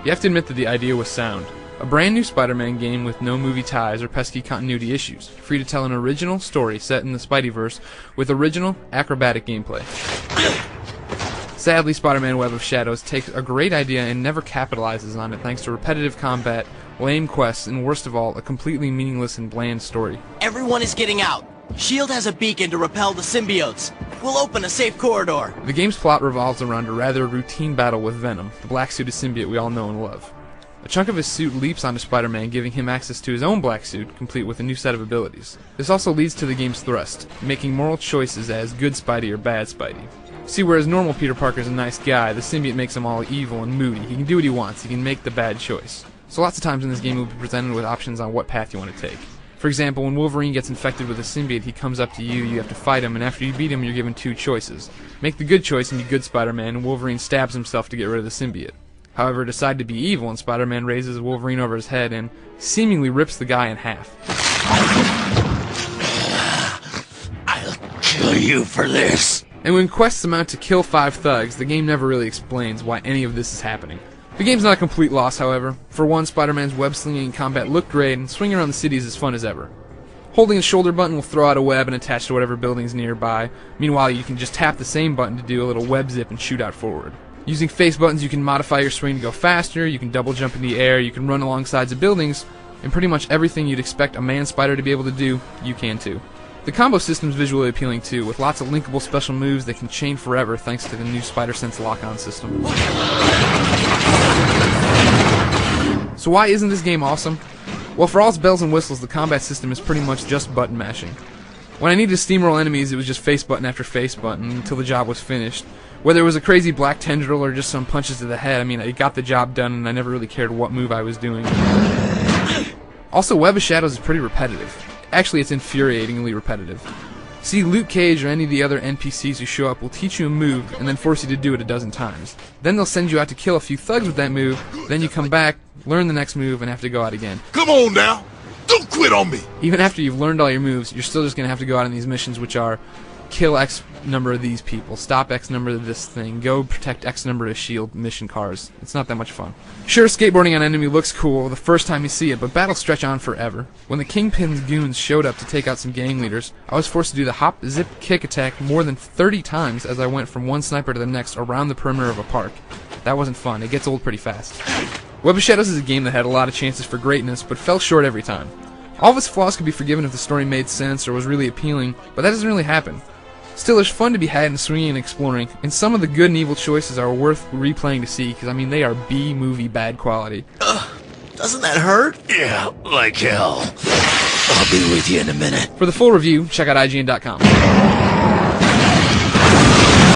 You have to admit that the idea was sound. A brand new Spider-Man game with no movie ties or pesky continuity issues, free to tell an original story set in the Spideyverse with original, acrobatic gameplay. Sadly, Spider-Man Web of Shadows takes a great idea and never capitalizes on it thanks to repetitive combat, lame quests, and worst of all, a completely meaningless and bland story. Everyone is getting out. S.H.I.E.L.D. has a beacon to repel the symbiotes. We'll open a safe corridor. The game's plot revolves around a rather routine battle with Venom, the black-suited symbiote we all know and love. A chunk of his suit leaps onto Spider-Man, giving him access to his own black suit, complete with a new set of abilities. This also leads to the game's thrust, making moral choices as good Spidey or bad Spidey. See, whereas normal Peter Parker's a nice guy, the symbiote makes him all evil and moody. He can do what he wants, he can make the bad choice. So lots of times in this game you'll be presented with options on what path you want to take. For example, when Wolverine gets infected with a symbiote, he comes up to you, you have to fight him, and after you beat him, you're given two choices. Make the good choice and be good Spider-Man, and Wolverine stabs himself to get rid of the symbiote. However, decide to be evil, and Spider-Man raises Wolverine over his head and seemingly rips the guy in half. I'll kill you for this. And when quests amount to kill 5 thugs, the game never really explains why any of this is happening. The game's not a complete loss, however. For one, Spider-Man's web-slinging and combat look great, and swinging around the city is as fun as ever. Holding the shoulder button will throw out a web and attach to whatever building's nearby. Meanwhile, you can just tap the same button to do a little web zip and shoot out forward. Using face buttons, you can modify your swing to go faster, you can double jump in the air, you can run along sides of buildings, and pretty much everything you'd expect a man-spider to be able to do, you can too. The combo system's visually appealing too, with lots of linkable special moves that can chain forever thanks to the new Spider-Sense lock-on system. So why isn't this game awesome? Well, for all its bells and whistles, the combat system is pretty much just button mashing. When I needed to steamroll enemies, it was just face button after face button until the job was finished. Whether it was a crazy black tendril or just some punches to the head, I mean, it got the job done and I never really cared what move I was doing. Also, Web of Shadows is pretty repetitive. Actually, it's infuriatingly repetitive. See, Luke Cage or any of the other NPCs who show up will teach you a move and then force you to do it a dozen times. Then they'll send you out to kill a few thugs with that move, then you come back, learn the next move, and have to go out again. Come on now! Don't quit on me! Even after you've learned all your moves, you're still just going to have to go out on these missions which are kill X number of these people, stop X number of this thing, go protect X number of S.H.I.E.L.D. mission cars. It's not that much fun. Sure, skateboarding on enemy looks cool the first time you see it, but battles stretch on forever. When the Kingpin's goons showed up to take out some gang leaders, I was forced to do the hop, zip, kick attack more than 30 times as I went from one sniper to the next around the perimeter of a park. That wasn't fun. It gets old pretty fast. Web of Shadows is a game that had a lot of chances for greatness, but fell short every time. All of its flaws could be forgiven if the story made sense or was really appealing, but that doesn't really happen. Still, there's fun to be had in swinging and exploring, and some of the good and evil choices are worth replaying to see, because, I mean, they are B-movie bad quality. Doesn't that hurt? Yeah, like hell. I'll be with you in a minute. For the full review, check out IGN.com.